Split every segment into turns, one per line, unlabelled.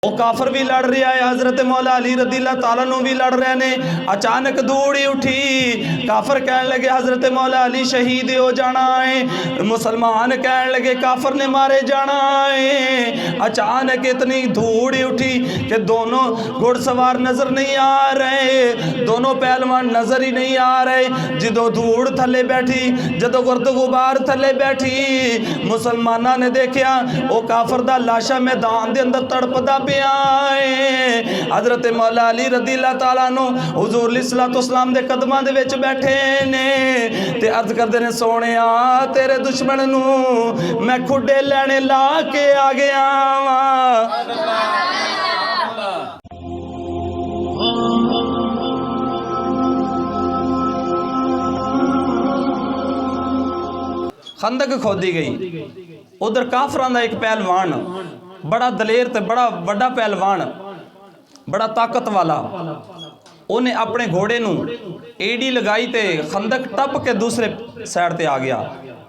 वो काफर भी लड़ रहा है, हजरत मौला अली रज़ियल्लाहु तआला अन्हु भी लड़ रहे ने। अचानक दौड़ी उठी, काफर कहने लगे हजरत मौला अली शहीद हो जाना है, मुसलमान कहने लगे काफर ने मारे जाना है। अचानक इतनी धूड़ी उठी कि दोनों घुड़सवार नजर नहीं आ रहे, दोनों पहलवान नजर ही नहीं आ रहे। जो धूड़ थले बैठी, जो गुरद गुबार थले बैठी, मुसलमाना ने देखा वो काफर दा लाशा मैदान दे अंदर तड़पदा पिया है। हजरत मौला अली रज़ियल्लाहु तआला अन्हु हुजूर अलैहिस्सलाम दे कदमां दे विच बैठे ने ते अर्ज करदे ने, सोहणिया तेरे दुश्मन नू मैं खुडे लैणे ला के आ गया वां। खंदक खोदी गई, उधर काफरां दा एक पहलवान, बड़ा दलेर ते बड़ा बड़ा पहलवान, बड़ा ताकत वाला, उन्हें अपने घोड़े नू एडी लगाई ते खंदक टप के दूसरे साइड ते आ गया,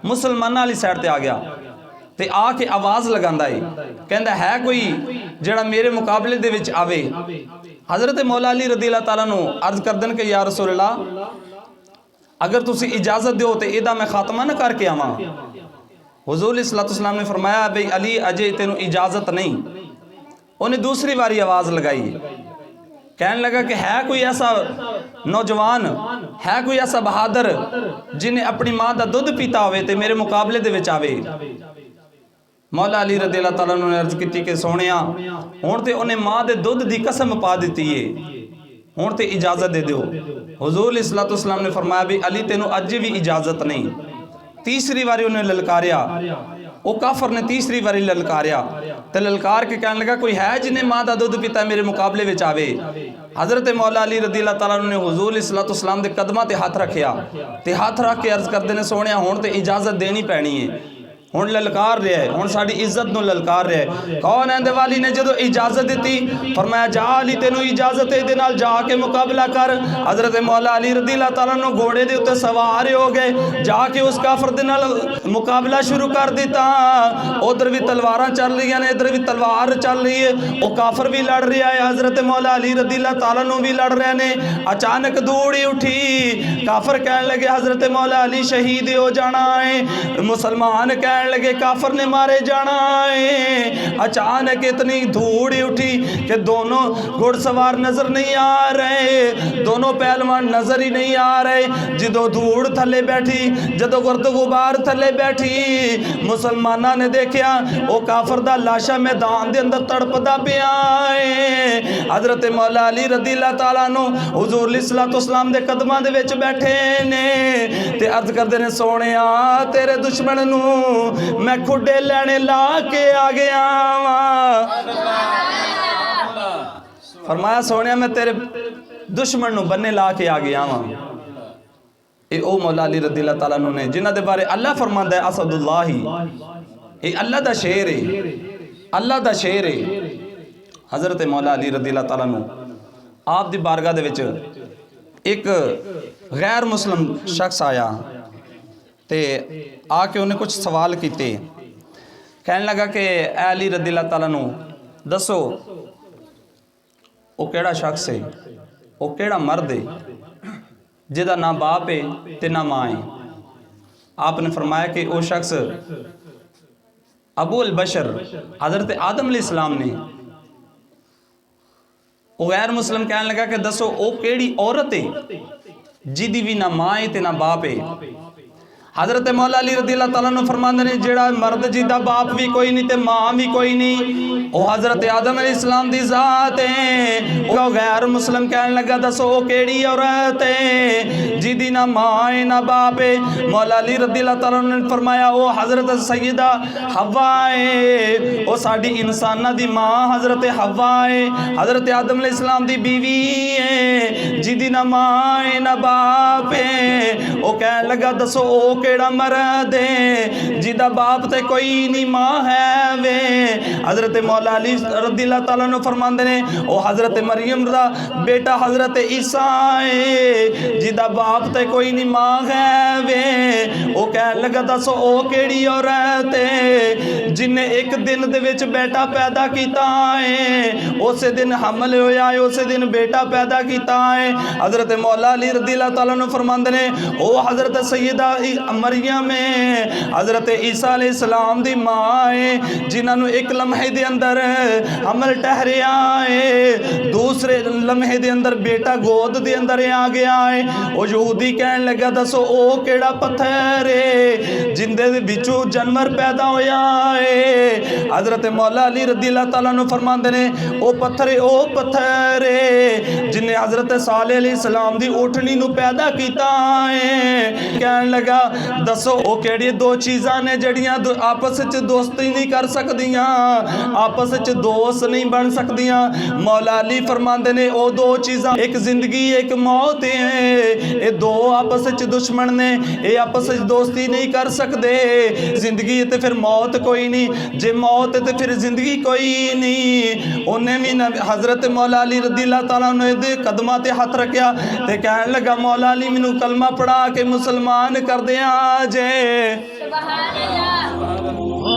मुसलमाना वाली साइड ते आ गया ते आके आवाज़ लगांदा है, कहंदा है कोई जिहड़ा मेरे मुकाबले दे विच आवे। हजरत मौला अली रज़ियल्लाहु तआला अन्हु अर्ज करदन कि या रसूल अल्लाह, अगर तुसी इजाजत दो तो इहदा मैं खात्मा ना करके आवां। हुजूर अलैहिस्सलाम ने फरमाया भाई अली अजे तेनू इजाजत नहीं। उन्हें दूसरी बारी आवाज़ लगाई, कहने लगा कि है कोई ऐसा नौजवान, है कोई ऐसा बहादुर जिन्हें अपनी माँ का दुध पीता होवे ते मेरे मुकाबले दे विच आवे। मौला अली रज़ियल्लाहु तआला ने अर्ज की कि सोहणिया हुण ते उन्हें माँ के दुध की कसम पा दी है, हुण ते इजाजत दे दो। हुजूर अलैहिस्सलाम ने फरमाया भी अली तेनू अज भी इजाजत नहीं। तीसरी बारी उन्हें ललकारिया, वो काफर ने तीसरी बारी ललकारिया तो ललकार के कहने लगा कोई है जिन्हें माँ का दुध पीता मेरे मुकाबले में आवे। हजरत मौला अली रज़ियल्लाहु तआला ने हुजूर अलैहिस्सलाम के कदमां ते हाथ रखिया ते हाथ रख के अर्ज करते हैं, सोहणिया हुण ते इजाजत देनी पैनी है, हुण ललकार रहा है, हुण साडी इज्जत नूं ललकार रहा है। कौन है वाली ने जो इजाजत दी, फरमाया जा अली तेनू इजाजत है, इहदे नाल जाके मुकाबला कर। हजरत मौला अली रज़ियल्लाहु तआला अन्हु घोड़े दे उत्ते सवार हो गए, जाके उस काफर दे नाल मुकाबला शुरू कर दिता। उधर भी तलवारां चल रही ने, इधर भी तलवार चल रही है, वो काफर भी लड़ रहा है, हजरत मौला अली रज़ियल्लाहु तआला अन्हु भी लड़ रहे ने। अचानक दौड़ी उठी, काफर कहने लगे हजरत मौला अली शहीद हो जाना है, मुसलमान कह लगे काफर ने मारे जाना है। अचानक इतनी धूड़ी उठी कि दोनों घुड़सवार नजर नहीं आ रहे, दोनों पहलवान नजर ही नहीं आ रहे। जो धूड़ थले बैठी, जो गुरद गुबार थले बैठी, मुसलमाना ने देखा वो काफर दा लाशा मैदान दे अंदर तड़पदा पिया है। हजरत मौला अली रज़ियल्लाहु तआला अन्हु हुजूर अलैहिस्सलाम दे कदमां दे विच बैठे ने ते अर्ज करदे ने, सोहणिया तेरे दुश्मन नू मैं खुडे लैणे ला के आ गया वां। फरमाया सोहणिया मैं तेरे दुश्मन नू बन्ने ला के आ गया वां। ये ओ मौला अली रज़ियल्लाहु तआला अन्हु ने जिन्हां दे बारे अल्लाह फरमांदा है असदुल्लाही, ये अल्लाह दा शेर है, अल्लाह दा शेर है। हजरत मौला अली रज़ियल्लाहु तआला अन्हु आप दी बारगाह दे विच एक गैर मुस्लिम शख्स आया ते आके उन्हें कुछ सवाल किए। कहने लगा कि ऐ अली रज़ियल्लाहु तआला अन्हु दसो वो केड़ा शख्स है, वो केड़ा मर्द है जिहदा ना बाप है ते ना माँ है। आपने फरमाया कि वो शख्स अबू अल बशर हजरत आदम अलैहिस्सलाम ने। वो गैर मुस्लिम कहने लगा कि दसो वो केड़ी औरत है जिहदी भी ना माँ है ते ना बाप है। हजरत मौला अली रज़ियल्लाहु तआला अन्हु फरमांदे ने जेड़ा मर्द जिहदा बाप भी कोई नहीं ते माँ भी कोई नहीं, वो हजरत आदम अलैहिस्सलाम दी जात है। वो गैर मुस्लिम कहने लगा दसो वो केड़ी औरत है जिहदी ना माँ है ना बाप है। मौला अली रज़ियल्लाहु तआला अन्हु ने फरमाया वो हजरत सैयदा हव्वा है, वो साडी इंसाना दी माँ हजरत हव्वा है, हजरत आदम अलैहिस्सलाम दी बीवी है जिहदी ना माँ है ना बाप है। वो कहने लगा दसो वो केड़ा मर्द है जिदा बाप ते कोई नहीं मां है वे। हजरत मौला अली रज़ी अल्लाह तआला अन्हु फरमांदे ने ओ हजरत मरियम दा बेटा हजरत ईसा है जिदा बाप ते कोई नहीं मां है वे। ओ कह लगा दसो ओ केड़ी औरत है जिन्हें एक दिन दे विच बेटा पैदा कीता है, उस दिन हमल होया है, उस दिन बेटा पैदा कीता है। हजरत मौला अली रज़ी अल्लाह तआला अन्हु फरमांदे ने ओ हजरत सैयदा मरियम है हजरत ईसा अलैहिस्सलाम दी मां है जिन्होंने एक लम्हे दे अंदर हमल ठहरिया है, दूसरे लम्हे दे अंदर बेटा गोद दे अंदर आ गया है। ओ यहूदी कहन लगा दसो ओ केड़ा पत्थर है जिंदे दे विचों जानवर पैदा होया है। हजरत मौला अली रज़ी अल्लाह तआला अन्हु फरमांदे ने ओ पत्थर है जिन्हें हजरत साले अलैहिस्सलाम दी उठनी नू पैदा कीता है। कहन लगा दसो ओ केड़ी दो चीज़ां ने जड़ियां आपस विच दोस्ती नहीं कर सकदियां, आपस विच दोस्त नहीं बन सकदियां। मौला अली फरमांदे ने ओ दो चीज़ां एक जिंदगी एक मौत है, ये दो आपस विच दुश्मन ने, ये आपस विच दोस्ती नहीं कर सकते। जिंदगी ते फिर मौत कोई नहीं, जे मौत ते फिर जिंदगी कोई नहीं। उन्हें भी हजरत मौला अली रज़ी अल्लाह तआला अन्हु दे कदमां ते हथ रखिया ते कहन लगा मौला अली मैनू कलमा पढ़ा के मुसलमान कर दिया जे। सुभान अल्लाह।